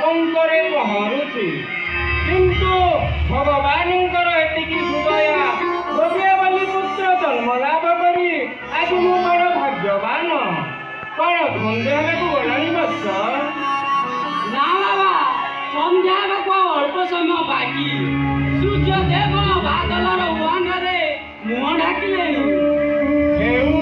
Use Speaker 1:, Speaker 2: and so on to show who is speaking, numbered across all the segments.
Speaker 1: ଆତଙ୍କରେ ପହଁରୁଛି। କିନ୍ତୁ ଭଗବାନଙ୍କର ଏତିକି ହୃଦୟା ଗୋଟିଏ ବୋଲି ପୁତ୍ର ଜନ୍ମ ଲାଭ କରି ଆଜି ମୁଁ ବଡ଼ ଭାଗ୍ୟବାନ। କଣ ସନ୍ଧ୍ୟା ହେବାକୁ ଗଲାଣି ବତ୍ସ?
Speaker 2: ନା ବାବା, ସନ୍ଧ୍ୟା ହେବାକୁ ଆଉ ଅଳ୍ପ ସମୟ ବାକି। ସୂର୍ଯ୍ୟଦେବ ବାଦଲର ଉହାନରେ ମୁହଁ ଢାକିଲେଣି।
Speaker 1: ହେଉ,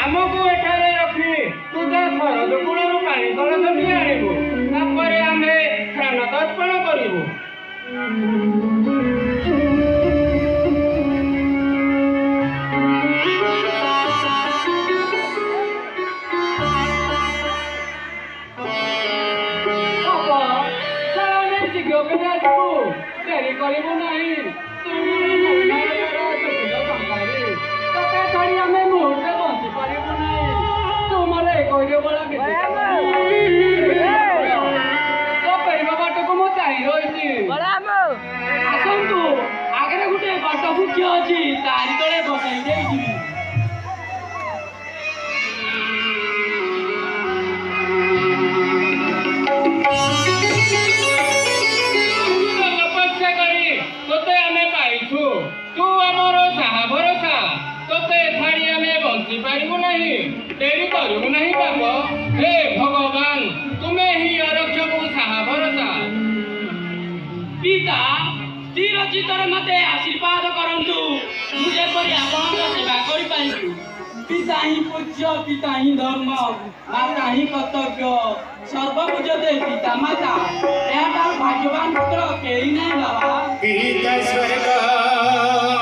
Speaker 1: ଆମକୁ ଏଠାରେ ରଖି ତୁ ଯା ଶରଦ କୂଳରୁ ପାଣି କଳସଟି ଆଣିବୁ। ତାପରେ ଆମେ ସ୍ନାନ ତର୍ପଣ କରିବୁ। ଡେରି କରିବୁ ନାହିଁ। ତତେ ଛାଡ଼ି ଆମେ ମୁହୂର୍ତ୍ତେ ବଞ୍ଚି ପାରିବୁ ନାହିଁ। ତୁମର ଏ କହିଲେ ବଳା କରିବା ବାଟକୁ ମୁଁ ଚାହିଁ ରହିଛି। ଆସନ୍ତୁ, ଆଗରେ ଗୋଟେ ବଟ ବୃକ୍ଷ ଅଛି, ତାରି ତଳେ ବସାଇ ଦେଇଯିବି। ତୋତେ ଆମେ ପାଇଛୁ, ତୁ ଆମର ସାହା ଭରସା। ତୋତେ ଛାଡ଼ି ଆମେ ବଞ୍ଚି ପାରିବୁ ନାହିଁ। ଡେରି କରିବୁ ନାହିଁ ବାପ। ହେ ଭଗବାନ, ତୁମେ ହିଁ ଅରକ୍ଷକୁ ସାହା ଭରସା।
Speaker 2: ପିତା, ସ୍ଥିର ଚିତ୍ତରେ ମତେ ଆଶୀର୍ବାଦ କରନ୍ତୁ, ମୁଁ ଯେପରି ଆପଣଙ୍କ ସେବା କରିପାରିବି। ପିତା ହିଁ ପୂଜ୍ୟ, ପିତା ହିଁ ଧର୍ମ, ମାତା ହିଁ କର୍ତ୍ତବ୍ୟ। ସର୍ବପୂଜ୍ୟତେ ପିତା ମାତା, ଏହାଠାରୁ ଭାଗ୍ୟବାନ ପୁତ୍ର କେହି ନାହିଁ ବାବା।
Speaker 3: ପିତା ସ୍ୱର୍ଗ